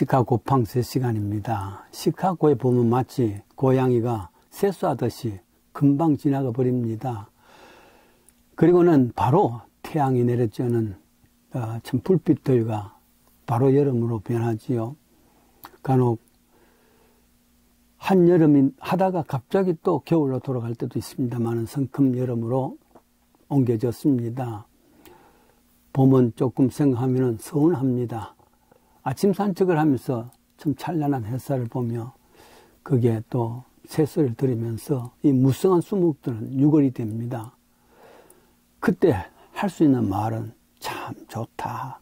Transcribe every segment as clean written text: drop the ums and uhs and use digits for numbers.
시카고 팡세 시간입니다. 시카고에 보면 마치 고양이가 세수하듯이 금방 지나가 버립니다. 그리고는 바로 태양이 내려쬐는 참 불빛들과 바로 여름으로 변하지요. 간혹 한여름이 하다가 갑자기 또 겨울로 돌아갈 때도 있습니다만 성큼 여름으로 옮겨졌습니다. 봄은 조금 생각하면 서운합니다. 아침 산책을 하면서 참 찬란한 햇살을 보며 거기에 또 새소리를 들으면서 이 무성한 수목들은 유골이 됩니다. 그때 할 수 있는 말은 참 좋다.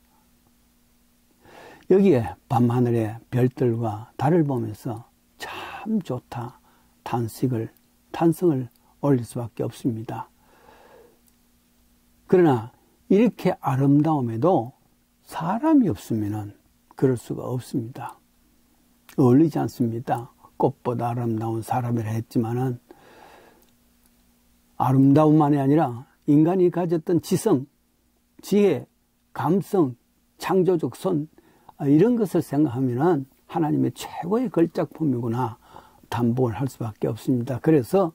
여기에 밤하늘의 별들과 달을 보면서 참 좋다. 탄성을 올릴 수밖에 없습니다. 그러나 이렇게 아름다움에도 사람이 없으면 그럴 수가 없습니다. 어울리지 않습니다. 꽃보다 아름다운 사람이라 했지만은 아름다움만이 아니라 인간이 가졌던 지성, 지혜, 감성, 창조적 손 이런 것을 생각하면은 하나님의 최고의 걸작품이구나 담보를 할 수밖에 없습니다. 그래서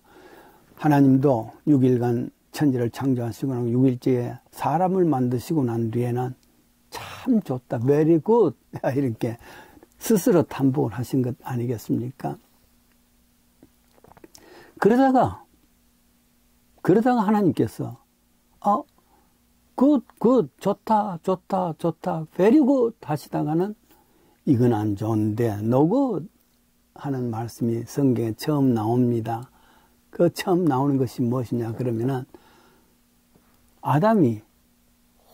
하나님도 6일간 천지를 창조하시고 6일째에 사람을 만드시고 난 뒤에는 참 좋다, very good 이렇게 스스로 탐복을 하신 것 아니겠습니까? 그러다가 하나님께서 good, 좋다, very good 하시다가는 이건 안 좋은데 no good 하는 말씀이 성경에 처음 나옵니다. 그 처음 나오는 것이 무엇이냐 그러면은 아담이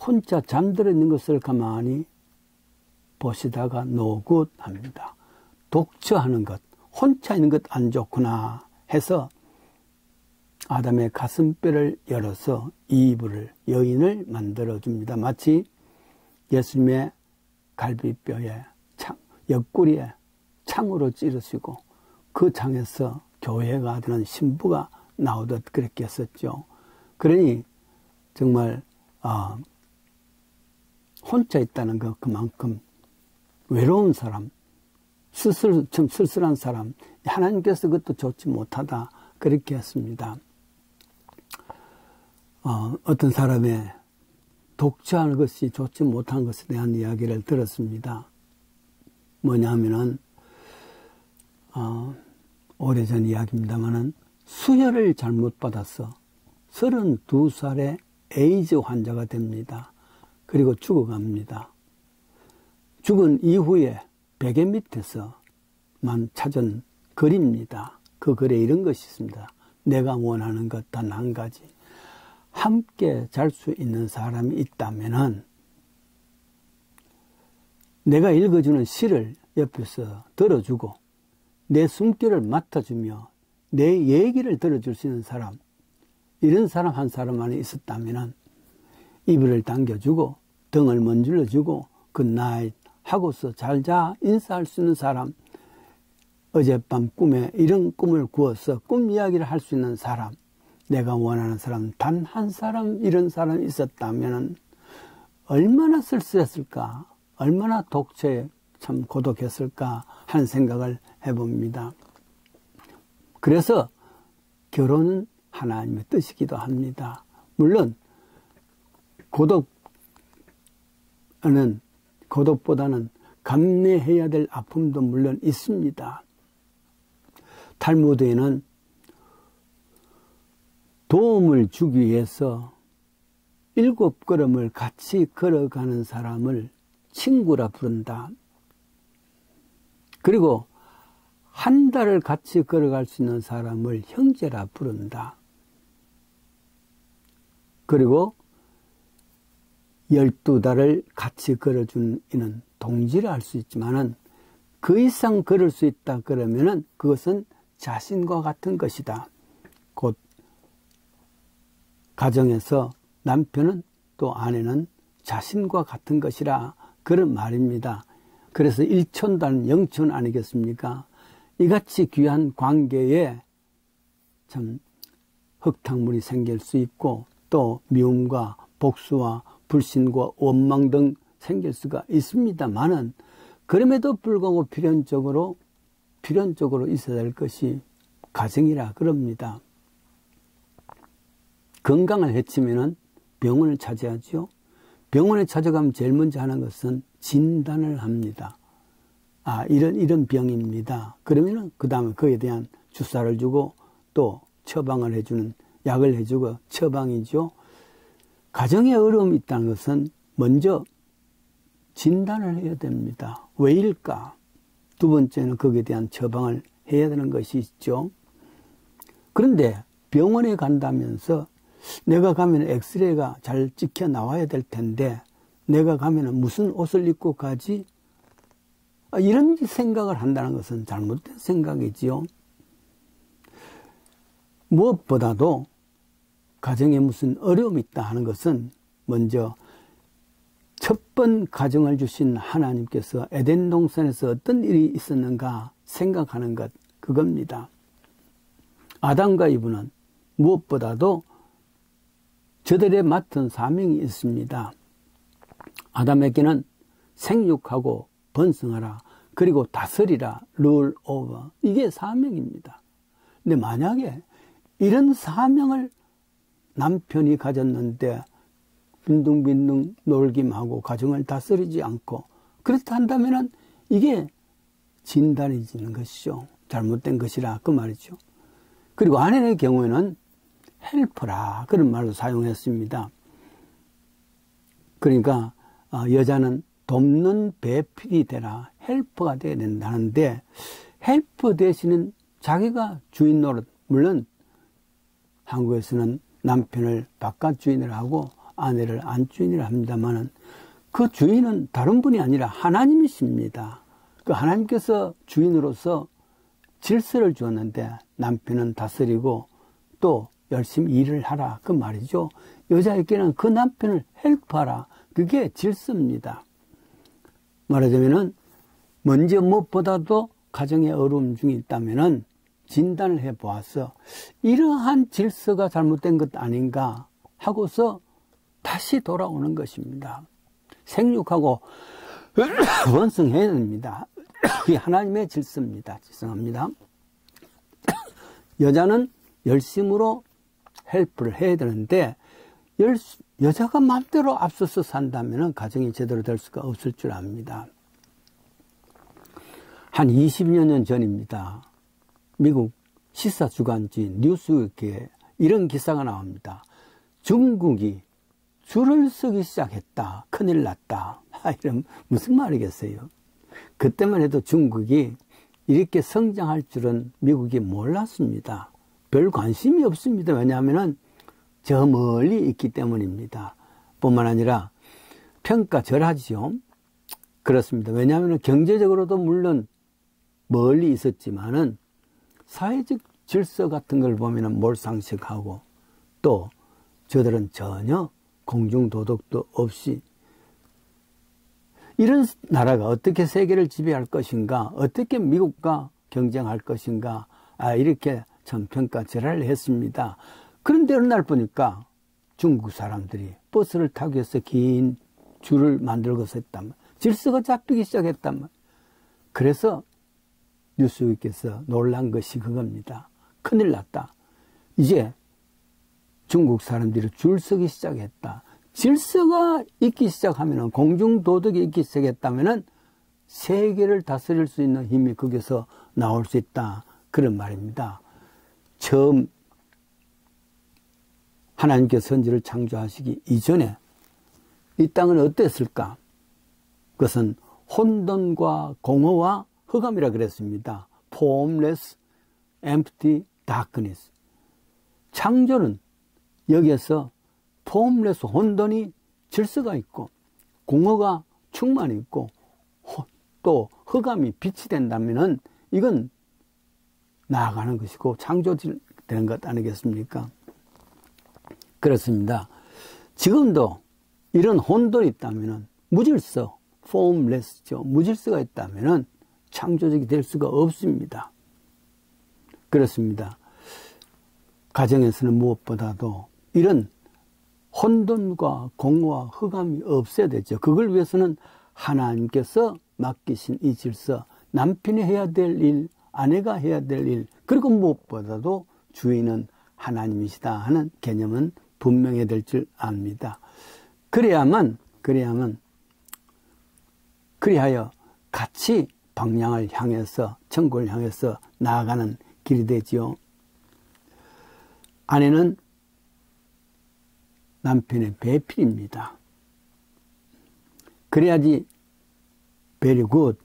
혼자 잠들어 있는 것을 가만히 보시다가 no good 합니다. 독처하는 것, 혼자 있는 것 안 좋구나 해서 아담의 가슴뼈를 열어서 이브를, 여인을 만들어줍니다. 마치 예수님의 갈비뼈에 옆구리에 창으로 찌르시고 그 창에서 교회가 되는 신부가 나오듯 그렇게 했었죠. 그러니 정말 혼자 있다는 것 그만큼 외로운 사람, 좀 쓸쓸한 사람, 하나님께서 그것도 좋지 못하다 그렇게 했습니다. 어떤 사람의 독처하는 것이 좋지 못한 것에 대한 이야기를 들었습니다. 뭐냐 하면은 오래전 이야기입니다만은 수혈을 잘못 받아서 32살의 에이즈 환자가 됩니다. 그리고 죽어갑니다. 죽은 이후에 베개 밑에서만 찾은 글입니다. 그 글에 이런 것이 있습니다. 내가 원하는 것 단 한 가지. 함께 잘 수 있는 사람이 있다면은 내가 읽어주는 시를 옆에서 들어주고 내 숨결을 맡아주며 내 얘기를 들어줄 수 있는 사람, 이런 사람 한 사람만이 있었다면은 이불을 당겨주고 등을 문질러주고 굿나잇 하고서 잘 자 인사할 수 있는 사람, 어젯밤 꿈에 이런 꿈을 꾸어서 꿈 이야기를 할 수 있는 사람, 내가 원하는 사람 단 한 사람, 이런 사람이 있었다면 얼마나 쓸쓸했을까, 얼마나 독처에 참 고독했을까 하는 생각을 해봅니다. 그래서 결혼은 하나님의 뜻이기도 합니다. 물론 고독보다는 감내해야 될 아픔도 물론 있습니다. 탈무드에는 도움을 주기 위해서 7걸음을 같이 걸어가는 사람을 친구라 부른다. 그리고 한 달을 같이 걸어갈 수 있는 사람을 형제라 부른다. 그리고 12달을 같이 걸어준 이는 동지라 할 수 있지만은 그 이상 걸을 수 있다 그러면은 그것은 자신과 같은 것이다. 곧 가정에서 남편은 또 아내는 자신과 같은 것이라 그런 말입니다. 그래서 일촌단 영촌 아니겠습니까? 이같이 귀한 관계에 참 흙탕물이 생길 수 있고 또 미움과 복수와 불신과 원망 등 생길 수가 있습니다만은 그럼에도 불구하고 필연적으로 있어야 될 것이 가정이라 그럽니다. 건강을 해치면은 병원을 찾아야죠. 병원에 찾아가면 제일 먼저 하는 것은 진단을 합니다. 이런 병입니다. 그러면은 그 다음에 그에 대한 주사를 주고 또 처방을 해주는 약을 해주고 처방이죠. 가정에 어려움이 있다는 것은 먼저 진단을 해야 됩니다. 왜일까? 두 번째는 거기에 대한 처방을 해야 되는 것이 있죠. 그런데 병원에 간다면서 내가 가면 엑스레이가 잘 찍혀 나와야 될 텐데 내가 가면 무슨 옷을 입고 가지? 이런 생각을 한다는 것은 잘못된 생각이지요. 무엇보다도 가정에 무슨 어려움이 있다 하는 것은 먼저 첫 번 가정을 주신 하나님께서 에덴 동산에서 어떤 일이 있었는가 생각하는 것, 그겁니다. 아담과 이브는 무엇보다도 저들의 맡은 사명이 있습니다. 아담에게는 생육하고 번성하라, 그리고 다스리라, rule over, 이게 사명입니다. 근데 만약에 이런 사명을 남편이 가졌는데 빈둥빈둥 놀기만 하고 가정을 다스리지 않고 그렇다 한다면 이게 진단이 지는 것이죠. 잘못된 것이라 그 말이죠. 그리고 아내의 경우에는 헬퍼라, 그런 말도 사용했습니다. 그러니까 여자는 돕는 배필이 되라, 헬퍼가 되어야 된다는데 헬퍼 대신은 자기가 주인 노릇, 물론 한국에서는 남편을 바깥 주인을 하고 아내를 안주인이라 합니다만 그 주인은 다른 분이 아니라 하나님이십니다. 그 하나님께서 주인으로서 질서를 주었는데 남편은 다스리고 또 열심히 일을 하라, 그 말이죠. 여자에게는 그 남편을 헬프하라, 그게 질서입니다. 말하자면은 먼저 무엇보다도 가정에 어려움 중에 있다면은 진단을 해보아서 이러한 질서가 잘못된 것 아닌가 하고서 다시 돌아오는 것입니다. 생육하고 번성해야 됩니다. 그게 하나님의 질서입니다. 죄송합니다. 여자는 열심으로 헬프를 해야 되는데 여자가 마음대로 앞서서 산다면 가정이 제대로 될 수가 없을 줄 압니다. 한 20여 년 전입니다. 미국 시사주간지 뉴스위크에 이런 기사가 나옵니다. 중국이 줄을 서기 시작했다. 큰일 났다. 이런 무슨 말이겠어요. 그때만 해도 중국이 이렇게 성장할 줄은 미국이 몰랐습니다. 별 관심이 없습니다. 왜냐하면 저 멀리 있기 때문입니다. 뿐만 아니라 평가절하지요. 그렇습니다. 왜냐하면 경제적으로도 물론 멀리 있었지만은 사회적 질서 같은 걸 보면 몰상식하고 또 저들은 전혀 공중도덕도 없이 이런 나라가 어떻게 세계를 지배할 것인가, 어떻게 미국과 경쟁할 것인가, 이렇게 참 평가절하를 했습니다. 그런데 어느 날 보니까 중국 사람들이 버스를 타기 위해서 긴 줄을 만들고서 했단 말, 질서가 잡히기 시작했단 말. 그래서 뉴스위크에서 놀란 것이 그겁니다. 큰일 났다. 이제 중국 사람들이 줄 서기 시작했다. 질서가 있기 시작하면, 공중도덕이 있기 시작했다면 세계를 다스릴 수 있는 힘이 거기서 나올 수 있다, 그런 말입니다. 처음 하나님께서 선지를 창조하시기 이전에 이 땅은 어땠을까? 그것은 혼돈과 공허와 흑암이라 그랬습니다. formless, empty, darkness. 창조는 여기에서 formless, 혼돈이 질서가 있고 공허가 충만히 있고 또 흑암이 빛이 된다면 이건 나아가는 것이고 창조되는 것 아니겠습니까? 그렇습니다. 지금도 이런 혼돈이 있다면 무질서, formless죠. 무질서가 있다면 창조적이 될 수가 없습니다. 그렇습니다. 가정에서는 무엇보다도 이런 혼돈과 공허와 흑암이 없어야 되죠. 그걸 위해서는 하나님께서 맡기신 이 질서, 남편이 해야 될 일, 아내가 해야 될 일, 그리고 무엇보다도 주인은 하나님이시다 하는 개념은 분명해야 될 줄 압니다. 그리하여 같이 방향을 향해서, 천국을 향해서 나아가는 길이 되지요. 아내는 남편의 배필입니다. 그래야지 very good.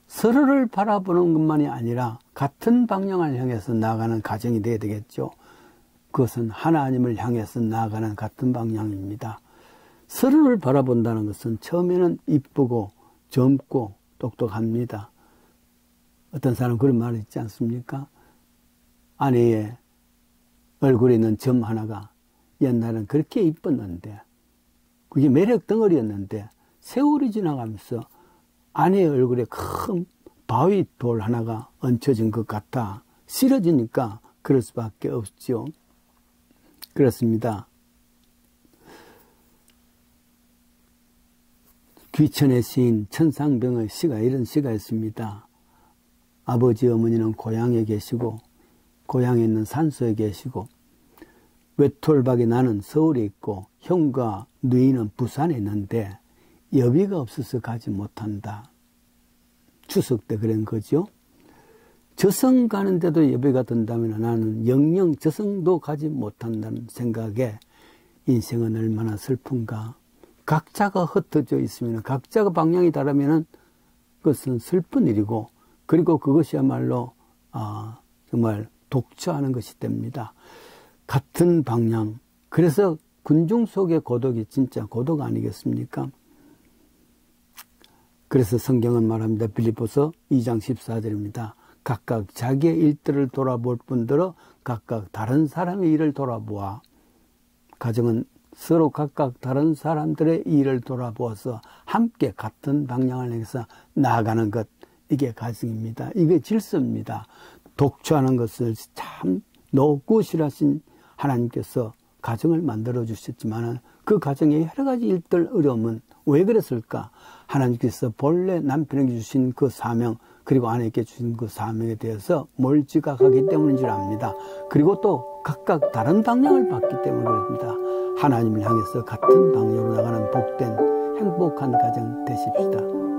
서로를 바라보는 것만이 아니라 같은 방향을 향해서 나아가는 가정이 되어야 되겠죠. 그것은 하나님을 향해서 나아가는 같은 방향입니다. 서로를 바라본다는 것은 처음에는 이쁘고 젊고 똑똑합니다. 어떤 사람 그런 말이 있지 않습니까? 아내의 얼굴에 있는 점 하나가 옛날엔 그렇게 이뻤는데, 그게 매력 덩어리였는데 세월이 지나가면서 아내의 얼굴에 큰 바위 돌 하나가 얹혀진 것 같아 싫어지니까 그럴 수밖에 없죠. 그렇습니다. 귀천의 시인 천상병의 시가 이런 시가 있습니다. 아버지 어머니는 고향에 계시고 고향에 있는 산소에 계시고 외톨박이 나는 서울에 있고 형과 누이는 부산에 있는데 여비가 없어서 가지 못한다. 추석 때 그런 거죠. 저승 가는데도 여비가 든다면 나는 영영 저승도 가지 못한다는 생각에 인생은 얼마나 슬픈가. 각자가 흩어져 있으면, 각자가 방향이 다르면 그것은 슬픈 일이고, 그리고 그것이야말로 정말 독처하는 것이 됩니다. 같은 방향. 그래서 군중 속의 고독이 진짜 고독 아니겠습니까? 그래서 성경은 말합니다. 빌립보서 2장 14절입니다. 각각 자기의 일들을 돌아볼 뿐더러 각각 다른 사람의 일을 돌아보아. 가정은 서로 각각 다른 사람들의 일을 돌아보아서 함께 같은 방향을 향해서 나아가는 것, 이게 가정입니다. 이게 질서입니다. 독초하는 것을 참 노굿이라신 하나님께서 가정을 만들어 주셨지만 그 가정에 여러 가지 일들 어려움은 왜 그랬을까? 하나님께서 본래 남편에게 주신 그 사명, 그리고 아내에게 주신 그 사명에 대해서 뭘 지각하기 때문인 줄 압니다. 그리고 또 각각 다른 방향을 봤기 때문에 그렇습니다. 하나님을 향해서 같은 방향으로 나가는 복된 행복한 가정 되십시다.